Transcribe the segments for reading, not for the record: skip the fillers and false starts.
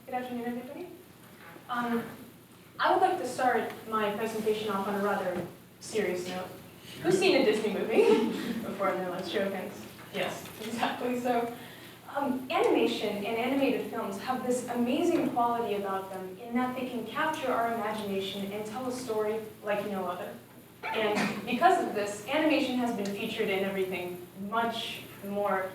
Good afternoon, everybody. I would like to start my presentation off on a rather serious note. Who's seen a Disney movie before in their lives? Show of hands. Yes, exactly. So, animation and animated films have this amazing quality about them in that they can capture our imagination and tell a story like no other. And because of this, animation has been featured in everything much more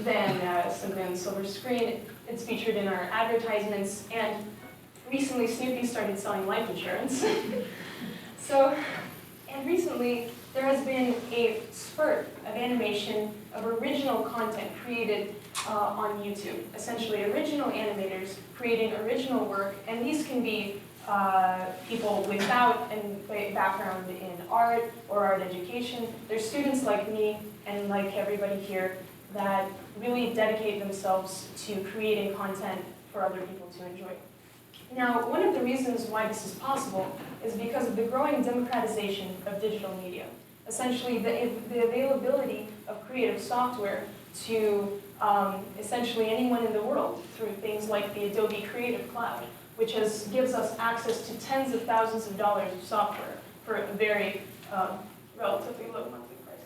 than simply on the silver screen. It's featured in our advertisements, and recently Snoopy started selling life insurance. And recently there has been a spurt of animation, of original content created on YouTube. Essentially original animators creating original work, and these can be people without a background in art or art education. They're students like me and like everybody here that really dedicate themselves to creating content for other people to enjoy. Now, one of the reasons why this is possible is because of the growing democratization of digital media. Essentially, the availability of creative software to essentially anyone in the world through things like the Adobe Creative Cloud, which gives us access to tens of thousands of dollars of software for a very relatively low monthly price.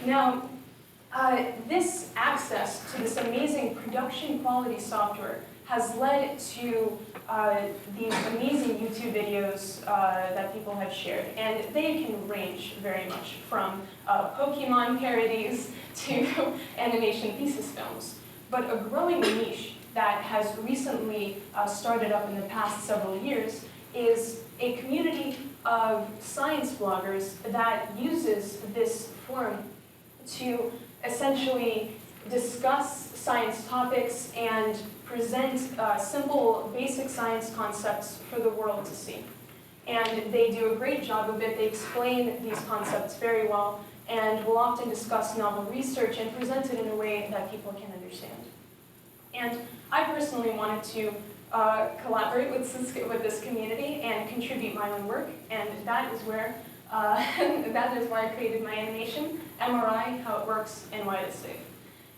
Now, this access to this amazing production quality software has led to these amazing YouTube videos that people have shared. And they can range very much from Pokemon parodies to animation thesis films. But a growing niche that has recently started up in the past several years is a community of science bloggers that uses this forum to essentially discuss science topics and present simple, basic science concepts for the world to see. And they do a great job of it. They explain these concepts very well and will often discuss novel research and present it in a way that people can understand. And I personally wanted to collaborate with this community and contribute my own work, and that is where that is why I created my animation, MRI, how it works, and why it is safe.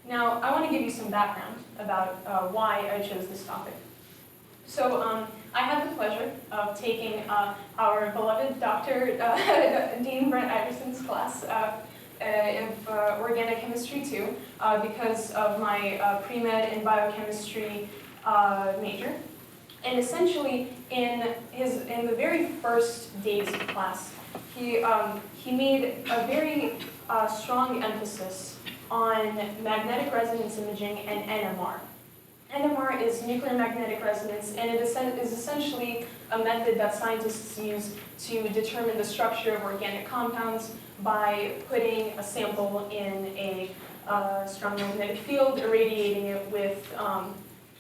Now, I want to give you some background about why I chose this topic. So, I had the pleasure of taking our beloved Dr. Dean Brent Iverson's class of Organic Chemistry 2 because of my pre-med and biochemistry major. And essentially, in the very first days of class, he made a very strong emphasis on magnetic resonance imaging and NMR. NMR is nuclear magnetic resonance, and it is essentially a method that scientists use to determine the structure of organic compounds by putting a sample in a strong magnetic field, irradiating it with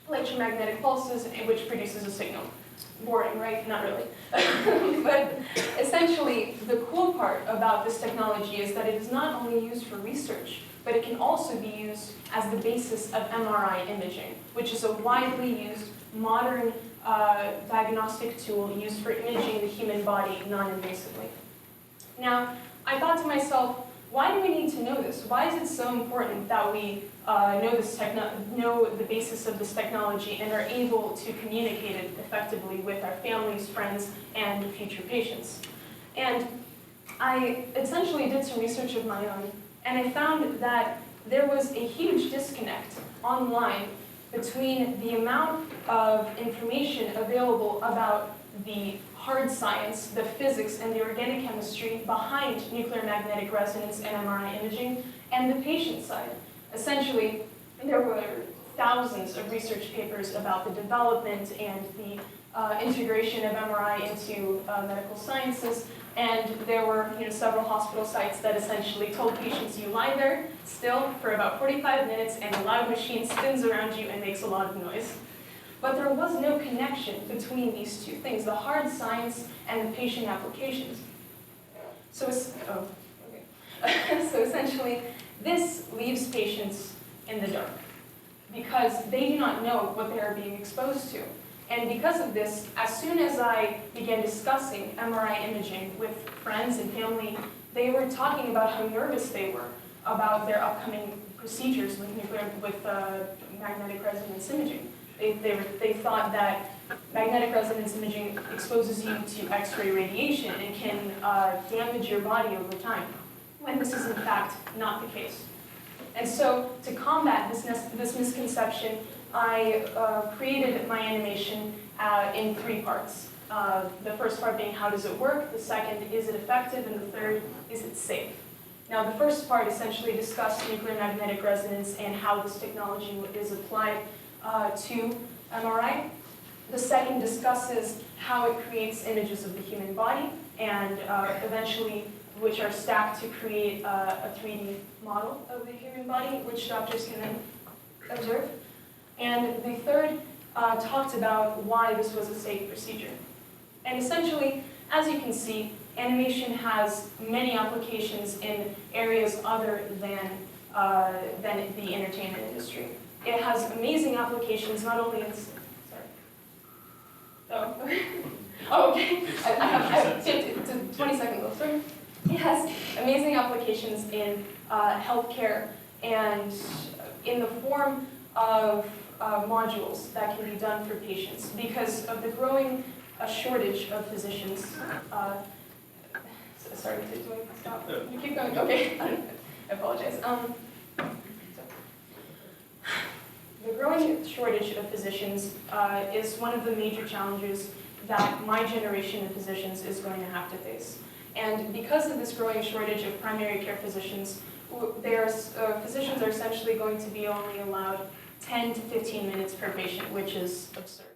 electromagnetic pulses, which produces a signal. Boring, right? Not really. But essentially, the cool part about this technology is that it is not only used for research, but it can also be used as the basis of MRI imaging, which is a widely used modern diagnostic tool used for imaging the human body non-invasively. Now, I thought to myself, why do we need to know this? Why is it so important that we know the basis of this technology and are able to communicate it effectively with our families, friends, and future patients? And I essentially did some research of my own, and I found that there was a huge disconnect online between the amount of information available about the hard science, the physics, and the organic chemistry behind nuclear magnetic resonance and MRI imaging, and the patient side. Essentially, there were thousands of research papers about the development and the integration of MRI into medical sciences, and there were several hospital sites that essentially told patients you lie there still for about 45 minutes and a loud machine spins around you and makes a lot of noise. But there was no connection between these two things, the hard science and the patient applications. So essentially, this leaves patients in the dark because they do not know what they are being exposed to. And because of this, as soon as I began discussing MRI imaging with friends and family, they were talking about how nervous they were about their upcoming procedures with magnetic resonance imaging. They thought that magnetic resonance imaging exposes you to X-ray radiation and can damage your body over time, when this is in fact not the case. And so to combat this misconception, I created my animation in 3 parts. The first part being how does it work, the second, is it effective, and the third, is it safe? Now the first part essentially discussed nuclear magnetic resonance and how this technology is applied to MRI. The second discusses how it creates images of the human body and eventually which are stacked to create a 3D model of the human body, which doctors can then observe. And the third talked about why this was a safe procedure. And essentially, as you can see, animation has many applications in areas other than the entertainment industry. It has amazing applications not only in... Sorry. Oh, oh okay. I have 20 seconds left. Sorry. It has amazing applications in healthcare and in the form of modules that can be done for patients because of the growing shortage of physicians. Sorry, do I stop? You keep going? Okay, I apologize. The growing shortage of physicians is one of the major challenges that my generation of physicians is going to have to face. And because of this growing shortage of primary care physicians, physicians are essentially going to be only allowed 10 to 15 minutes per patient, which is absurd.